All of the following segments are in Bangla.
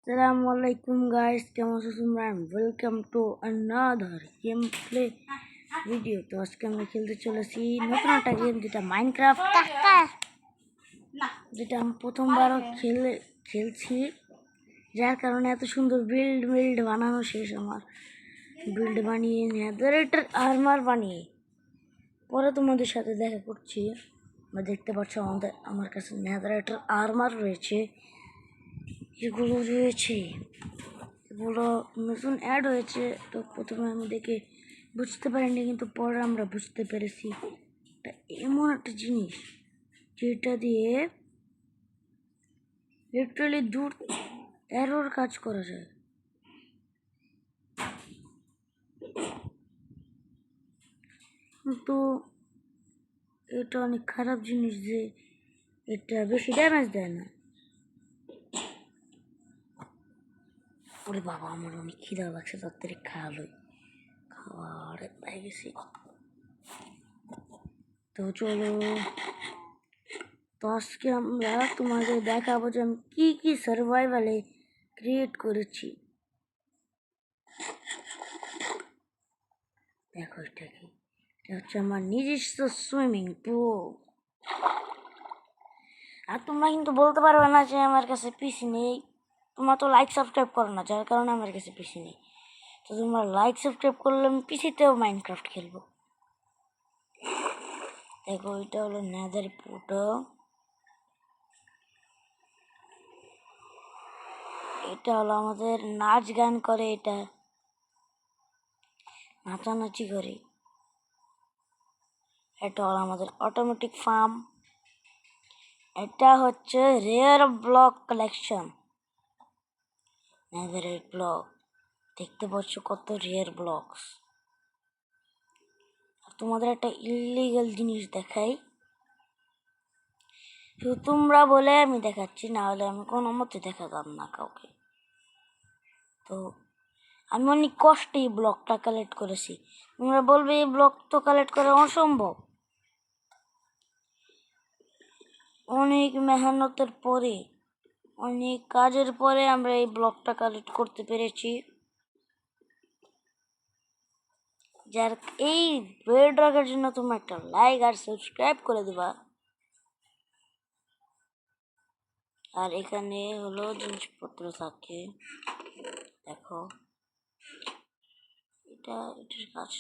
Assalamualaikum guys, কেমন আছো তোমরা? Welcome to another game play video. তো আজকে আমরা খেলতে চলেছি নতুন একটা গেম, যেটা মাইনক্রাফট, যেটা আমি প্রথমবারও খেলছি, যার কারণে এত সুন্দর বিল্ড বানানো শেষ আমার। বিল্ড বানিয়ে নেদারেটার আর্মার বানিয়ে পরে তোমাদের সাথে দেখা করছি। আমরা দেখতে পাচ্ছ আমার কাছে নেদারেটার আর্মার রয়েছে, এগুলো নতুন অ্যাড হয়েছে। তো প্রথমে আমি দেখে বুঝতে পারিনি, কিন্তু পরে আমরা বুঝতে পেরেছি এটা এমন একটা জিনিস যেটা দিয়ে লিটারালি দূর এরর কাজ করা যায়। কিন্তু এটা অনেক খারাপ জিনিস যে এটা বেশি ড্যামেজ দেয় না। ওরে বাবা, আমার অনেক খিদা লাগছে, তাড়াতাড়ি খাওয়ার পাই গেছি। তো চলো, তো আজকে আমরা তোমাদের দেখাবো যে আমি কি সার্ভাইভালে ক্রিয়েট করেছি। দেখো এটা কি, এটা হচ্ছে আমার নিজস্ব সুইমিং পুল। আর তোমরা কিন্তু বলতে পারবে না যে আমার কাছে পিসি নেই। তোমরা তো লাইক সাবস্ক্রাইব করো না, যার কারণে আমার কাছে পিসি নেই। তো তোমরা লাইক সাবস্ক্রাইব করলে আমি পিসিতেও মাইনক্রাফট খেলবো। দেখো এটা হলো নেদার পোর্টাল। এটা হলো আমাদের নাচ গান করে, এটা নাচানাচি করে। এটা হলো আমাদের অটোমেটিক ফার্ম। এটা হচ্ছে রেয়ার ব্লক কালেকশন, নেদারেট ব্লক। দেখতে পাচ্ছ কত রেয়ার ব্লকস। তোমাদের একটা ইলিগাল জিনিস দেখাই, শুধু তোমরা বলে আমি দেখাচ্ছি, না হলে আমি কোনো মতে দেখাতাম না কাউকে। তো আমি অনেক কষ্টে এই ব্লকটা কালেক্ট করেছি। তোমরা বলবে এই ব্লক তো কালেক্ট করা অসম্ভব। অনেক মেহনতের পরে, অনেক কাজের পরে আমরা এই ব্লকটা কালেক্ট করতে পেরেছি। যার এই বেডরকের জন্য তোমরা একটা লাইক আর সাবস্ক্রাইব করে দিবা। আর এখানে হলো জিনিসপত্র থাকে, দেখো এটার কাজ।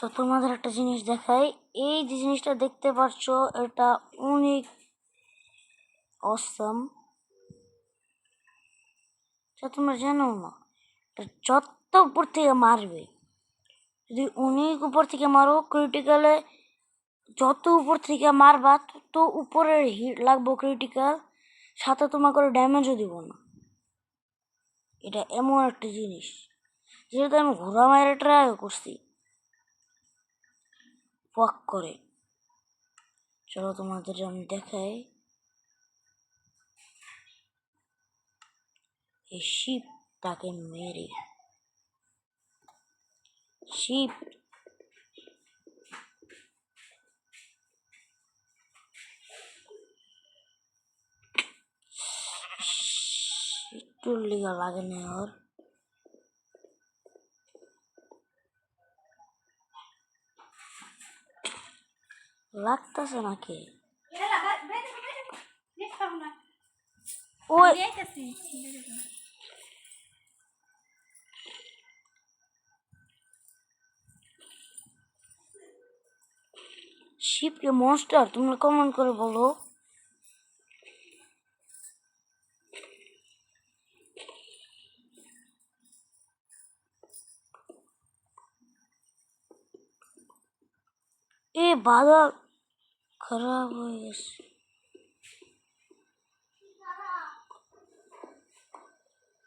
তো তোমাদের একটা জিনিস দেখাই, এই যে জিনিসটা দেখতে পাচ্ছ এটা অনেক অসম। তোমরা জানো না, যত উপর থেকে মারবে, যদি অনেক উপর থেকে মারো ক্রিটিক্যালে, যত উপর থেকে মারবা তত উপরের হিট লাগবো ক্রিটিক্যাল, সাথে তোমার করে ড্যামেজও দিব না। এটা এমন একটা জিনিস যেহেতু আমি ঘোড়া মায়ের ট্রাই করছি ওয়াক করে। চলো তোমাদের আমি দেখাই এই শিপটাকে মেরে। শিপ একটু লিগা লাগে না, ওর লাগতেছে নাকি? ওই শিপকে মনস্টার তোমরা কমেন্ট করে বলো। এ বাধা খারাপ হয়ে গেছে।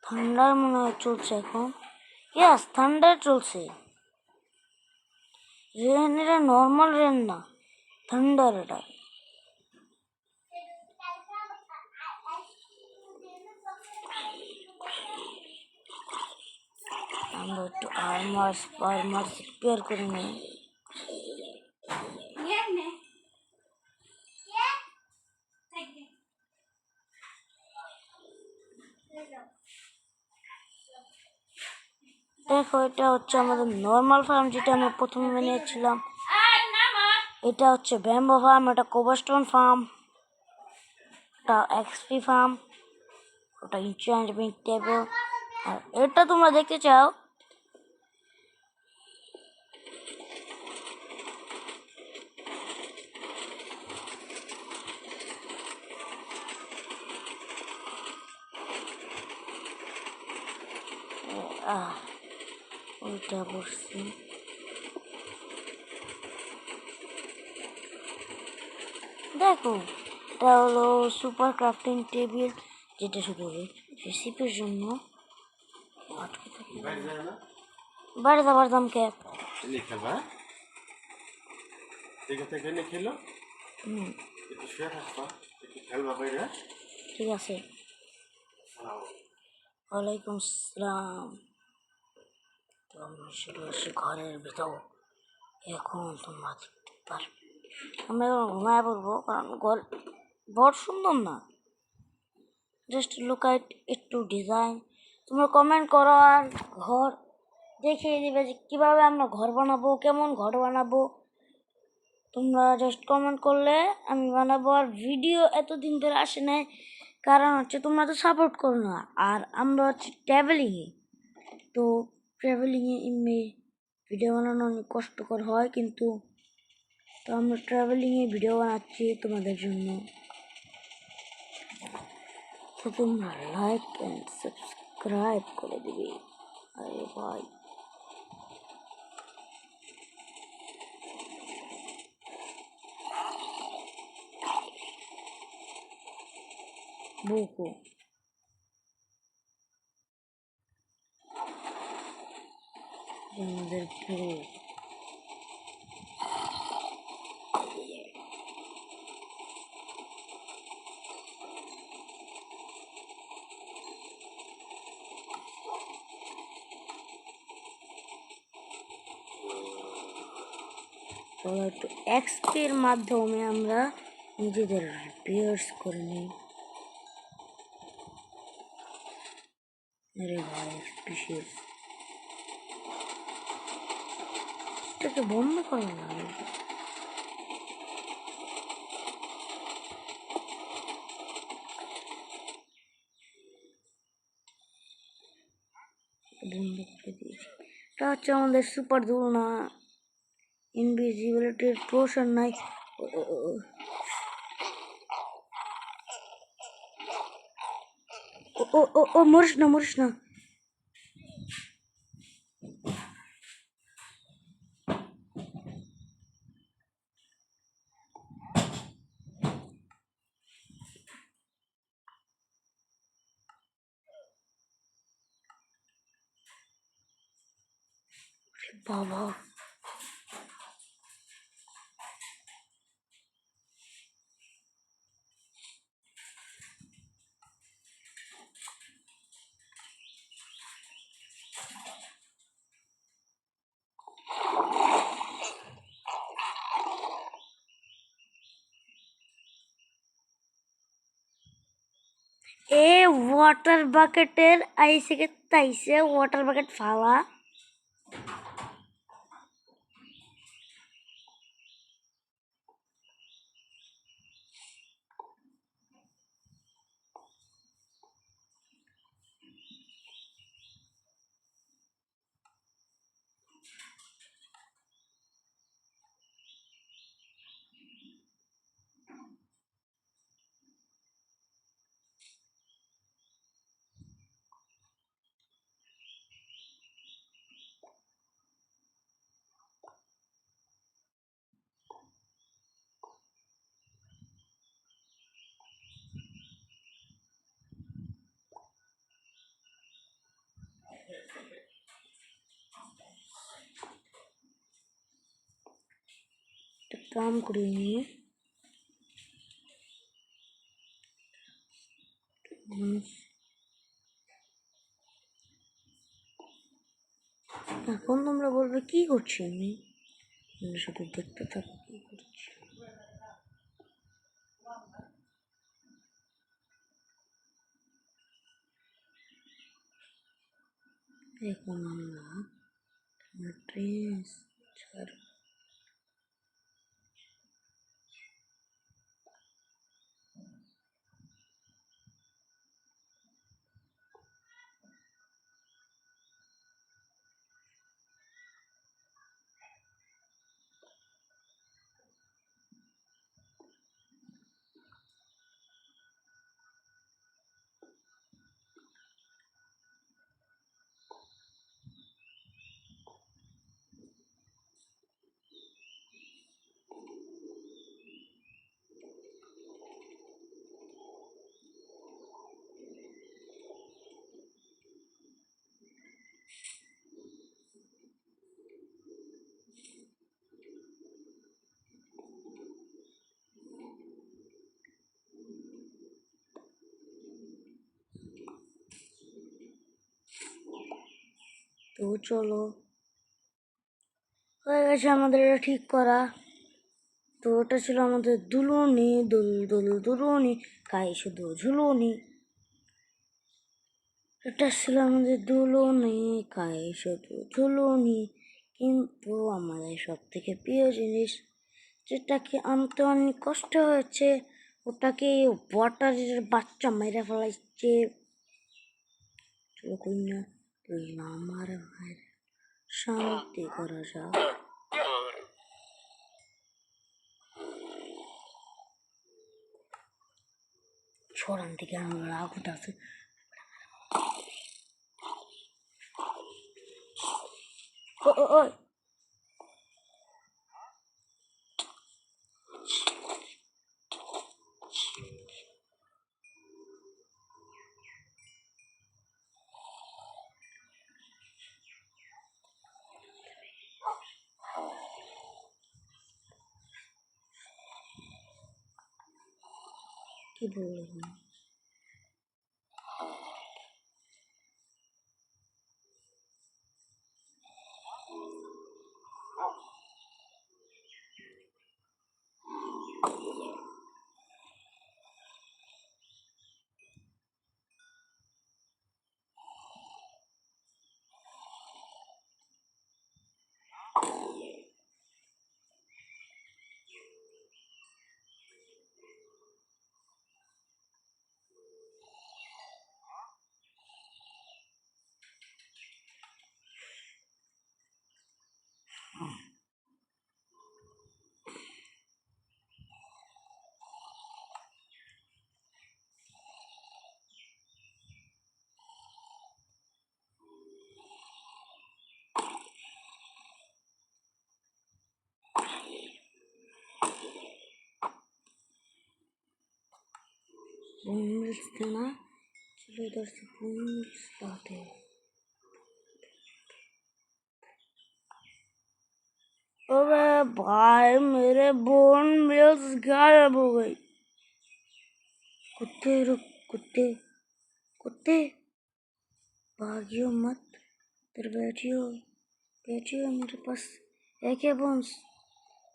থান্ডার মনে হয় চলছে এখন। ইয়াস, থান্ডার চলছে। রেন, এটা নর্মাল রেন না, থান্ডার এটা। আমরা একটু আর্মার রিপেয়ার করে নিই। দেখো, এটা হচ্ছে আমাদের নর্মাল ফার্ম, যেটা আমরা প্রথমে বানিয়েছিলাম। এটা হচ্ছে ব্যাম্বো ফার্ম, এটা কোবাস্টোন ফার্ম, এটা এক্সপি ফার্ম, ওটা ইনচেন্টমেন্ট টেবিল। আর এটা তোমরা দেখতে চাও, ওইটা বসছি। দেখো, এটা হলো সুপার ক্রাফটিং টেবিল, যেটা শুধু রেসিপির জন্য। বাইরে যাবার দাম কে ঠিক আছে। ওয়ালাইকুম আসসালাম। তো আমরা চলে আসি ঘরের ভিতর। এখন তোমরা দেখতে পারবে, আমরা এখন ঘুমায় পড়বো, কারণ ঘর বড় সুন্দর না, জাস্ট লুক এট একটু ডিজাইন। তোমরা কমেন্ট করো আর ঘর দেখিয়ে দিবে যে কীভাবে আমরা ঘর বানাবো, কেমন ঘর বানাবো। তোমরা জাস্ট কমেন্ট করলে আমি বানাবো। আর ভিডিও এতদিন ধরে আসে নাই, কারণ হচ্ছে তোমরা তো সাপোর্ট করো না। আর আমরা হচ্ছে ট্রাভেলিংয়ে, তো ট্রাভেলিংয়ে এমনি ভিডিও বানানো অনেক কষ্টকর হয়, কিন্তু তো আমরা ট্রাভেলিংয়ে ভিডিও বানাচ্ছি তোমাদের জন্য। তো তোমরা লাইক অ্যান্ড সাবস্ক্রাইব করে দিবে। আরে ভাই, বুকু আমাদের পুরো চলো একটু এক্সপির মাধ্যমে আমরা নিজেদের রিপেয়ার্স করে নিই। আরে ভাই, এক্সপি শেষ, এটাকে বন্ধ করো না। বন্ধ করে দিয়েছি। এটা হচ্ছে আমাদের সুপার দুলনা, ইনভিজিবিলিটির পোশন নাই। ও ও ও ও মরিস না, মরিস না। বাবা, এ ওয়াটার বাকেটের আইসে কে তাইছে ওয়াটার বাকেট ফালা। কাম করি নিয়ে এখন তোমরা বলবে কি করছি আমি, শুধু দেখতে থাকো কি করছি। এখন আমরা ট্রেন ছাড়ব। তো চলো, হয়ে গেছে আমাদের এটা ঠিক করা। তো ওটা ছিল আমাদের দুলুনি, দুল দুল দুলুনি, গায়ে শুধু ঝুলুনি। এটা ছিল আমাদের দুলুনি, গায়ে শুধু ঝুলুনি। কিন্তু আমাদের সব থেকে প্রিয় জিনিস, যেটাকে আনতে অনেক কষ্ট হয়েছে, ওটাকে ওয়াটারের বাচ্চা মেরে ফেলাইছে। চলো কই না, আমার ভাই শান্তি করা যাক। ছড়ান থেকে আমার রাগ উঠাছে। ওই কি বললাম? मिलते ना, चलो इधर से लाते हैं। अबे भाई, मेरे बोन मिल्स गायब हो गई। कुत्ते रुक, कुत्ते कुत्ते भागियो मत, इधर बैठियो, बैठियो मेरे पास है क्या बोन्स?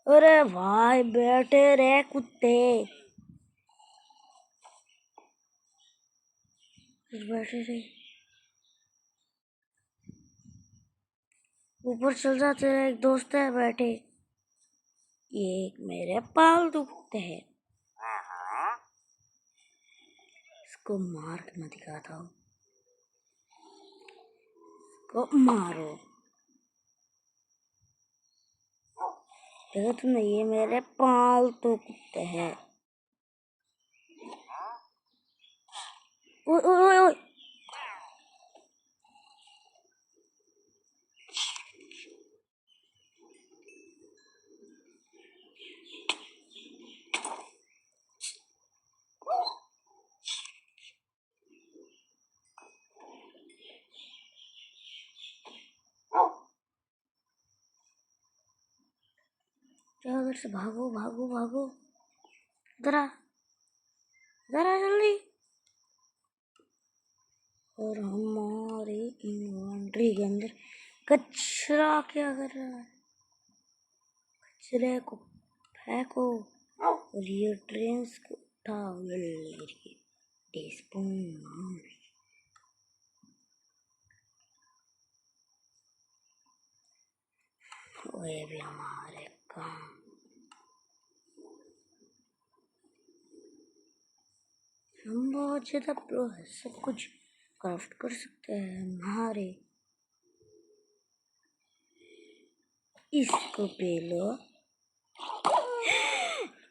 अरे भाई बैठे रे कुत्ते, बैठे रे, ऊपर चल जाते। एक दोस्त है बैठे, ये एक मेरे पालतू कुत्ते हैं। इसको मार के मैं दिखाता हूँ, इसको मारो। देखो तुमने, ये मेरे पालतू कुत्ते हैं। ओए ओए ओए, चलो उधर से भागो भागो भागो, जरा जरा जल्दी। और हमारे इन्वेंट्री के अंदर कचरा क्या कर रहा है? कचरे को फेंको और ये ट्रेन्स को उठाओ। टीस्पून कोई भी हमारे काम। हम बहुत ज्यादा प्रो है, सब कुछ क्राफ्ट कर सकते हैं हमारे। इसको पी लो।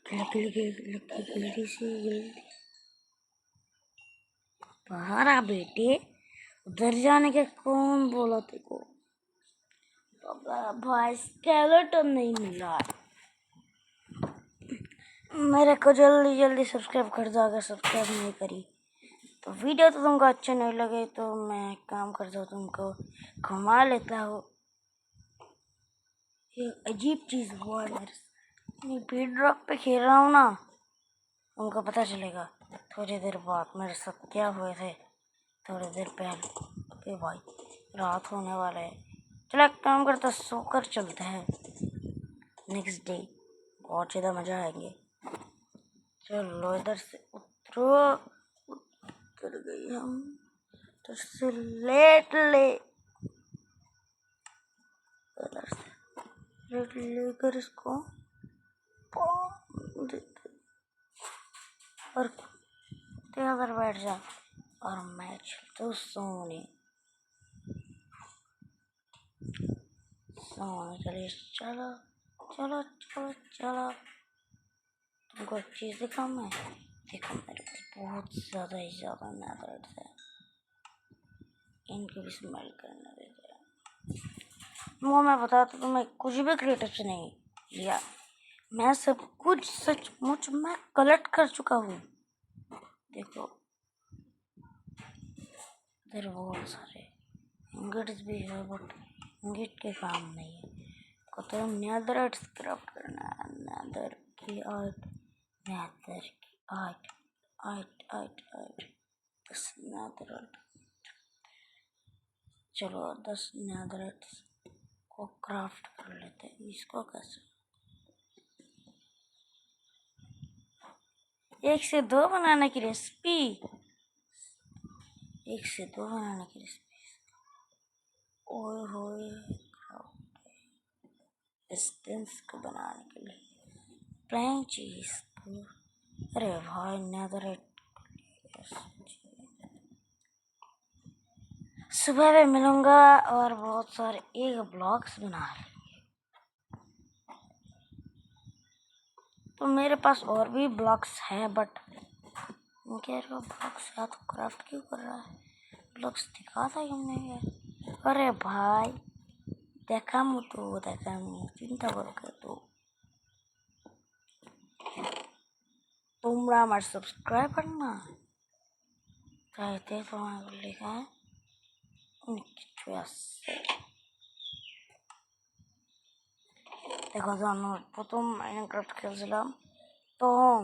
जल्दी से जल्दी बाहर आ बेटे, उधर जाने के कौन बोला तेको? भाई स्केलेटन नहीं मिला। मेरे को जल्दी जल्दी सब्सक्राइब कर दो अगर सब्सक्राइब नहीं करी तो। वीडियो तो तुमको अच्छे नहीं लगे तो मैं काम करता हूँ, तुमको घुमा लेता हूँ। ये अजीब चीज़ हुआ है मेरे साथ। मैं पीड ड्रॉप पे खेल रहा हूँ ना, उनको पता चलेगा थोड़ी देर बाद मेरे साथ क्या हुए थे थोड़ी देर पहले। अबे भाई रात होने वाला है, चलो एक काम करते सोकर चलते हैं नेक्स्ट डे, बहुत ज़्यादा मज़ा आएंगे। चलो इधर से उतरो, उतर गई हम इधर से लेट लेकर इसको और उधर बैठ जा और मैं चलता हूँ सोने के लिए। चलो चलो चलो चलो, तुमको एक चीज़ दिखाऊँ मैं। देखो मेरे पास बहुत ज़्यादा ही ज़्यादा नेदराइट्स है, इनकी भी स्मेल करने देते हैं। वो मैं बताता तो मैं कुछ भी क्रिएटिव से नहीं लिया, मैं सब कुछ सचमुच मैं कलेक्ट कर चुका हूँ। देखो इधर बहुत सारे इंगेट्स भी है, बट इंगेट के काम नहीं है को तो नेदराइट्स क्राफ्ट करना है। नेदर की आर्ट, नेदर की art, art art art 10 netherite. चलो 10 नेदराइट्स को क्राफ्ट कर लेते हैं। इसको कैसे? 1 से 2 बनाने की रेसिपी, 1 से 2 बनाने की रेसिपी। ओए होए डिस्टेंस को बनाने के लिए प्लेन चीज को। अरे भाई नेदराइट सुबह में मिलूंगा और बहुत सारे एक ब्लॉक्स बना लेंगे। तो मेरे पास और भी ब्लॉक्स हैं, बट कह रहा ब्लॉक्स या तो क्राफ्ट क्यों कर रहा है? ब्लॉक्स दिखा था क्यों नहीं है? अरे भाई देखा चिंता करो के तो তোমরা আমার সাবস্ক্রাইবার না চাইতে তোমার লেখা অনেক কিছু আছে। দেখো যখন প্রথম মাইনক্রাফট খেলছিলাম তখন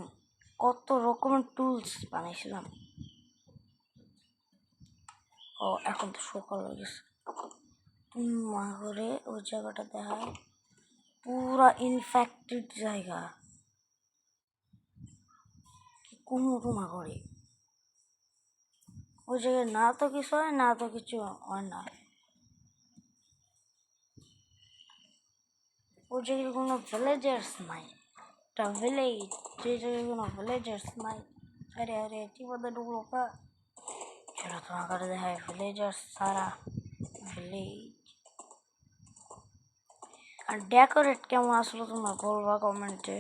কত রকমের টুলস বানাইছিলাম। ও এখন তো সকাল হয়ে গেছে, মা করে ওই জায়গাটা দেখায় পুরা ইনফেক্টেড জায়গা। কুমা করে ওই জায়গায় না তো কিছু হয় না তো কিছু হয় না। ওই জায়গায় কোনো ভিলেজার্স নাই, একটা ভিলেজ যে জায়গায় কোনো ভিলেজার্স নাই। अरे अरे अच्छी बात डूबो का। चलो तुम्हारा कर दे है विलेजर्स सारा विलेज আর ডেকোরেট কেমন আসলো তোমরা বলবা কমেন্টে,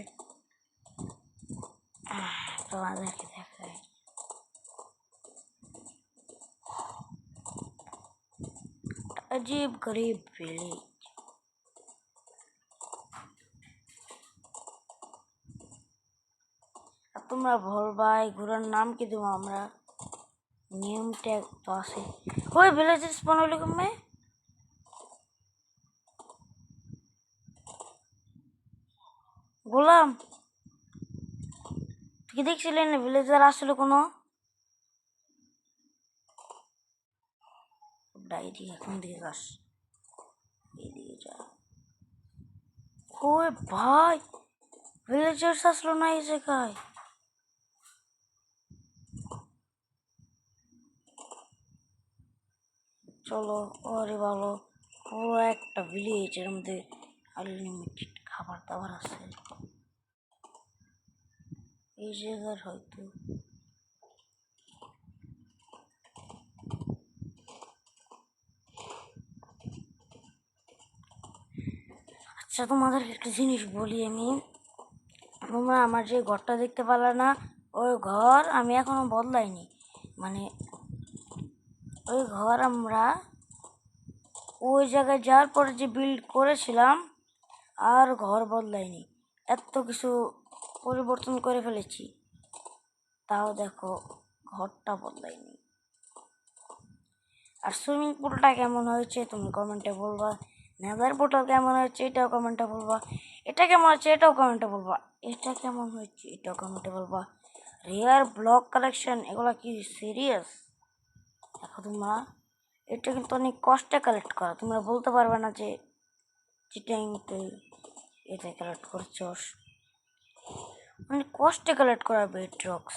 তোমাদেরকে দেখাই। अजीब गरीब विलेज। তোমরা বলবা এই ঘোড়ার নাম কি দেবো আমরা? নেম ট্যাগ তো আছে। ওই ভিলেজের স্পন হলো কমে গোলাম, তুই কি দেখছিলেন ভিলেজার আসলে কোনো? ডাইরি এখন দিকে যাস, এদিকে যা। ওই ভাই ভিলেজার্স আসলো না এই জায়গায়। চলো আরে ভালো পুরো একটা ভিলেজ এর মধ্যে আনলিমিটেড খাবার দাবার আছে এই জায়গার হয়তো। আচ্ছা তোমাদের একটা জিনিস বলি আমি, তোমরা আমার যে ঘরটা দেখতে পারলে না, ওই ঘর আমি এখনো বদলাইনি। মানে ওই ঘর আমরা ওই জায়গায় যাওয়ার পরে যে বিল্ড করেছিলাম, আর ঘর বদলাইনি, এত কিছু পরিবর্তন করে ফেলেছি, তাও দেখো ঘরটা বদলাইনি। আর সুইমিং পুলটা কেমন হয়েছে তুমি কমেন্টে বলবা, নেদার পোর্টাল কেমন হয়েছে এটাও কমেন্টে বলবা, এটা কেমন হয়েছে এটাও কমেন্টে বলবা, এটা কেমন হয়েছে এটাও কমেন্টে বলবা। রেয়ার ব্লক কালেকশন, এগুলো কি সিরিয়াস? দেখো তোমরা, এটা কিন্তু অনেক কষ্টে কালেক্ট করা, তোমরা বলতে পারবে না যে চিটাং তুই এটা কালেক্ট করছস, অনেক কষ্টে কালেক্ট করা বেডরক্স।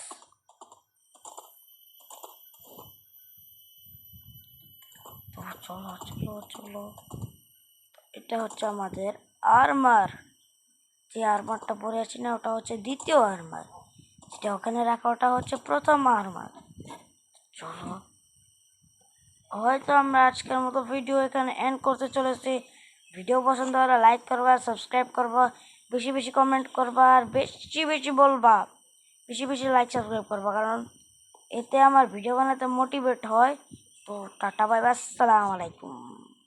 তো চলো চলো চলো, এটা হচ্ছে আমাদের আর্মার, যে আর্মারটা পরে আছি না ওটা হচ্ছে দ্বিতীয় আর্মার, যেটা ওখানে রাখা ওটা হচ্ছে প্রথম আর্মার। চলো, হয়তো আমরা আজকের মতো ভিডিও এখানে এন্ড করতে চলেছি। ভিডিও পছন্দ হলে লাইক করবা, সাবস্ক্রাইব করবা, বেশি বেশি কমেন্ট করবা, আর বেশি বেশি বলবা, বেশি বেশি লাইক সাবস্ক্রাইব করবা, কারণ এতে আমার ভিডিও বানাতে মোটিভেট হয়। তো টাটা বাই বাই, আসসালামু আলাইকুম।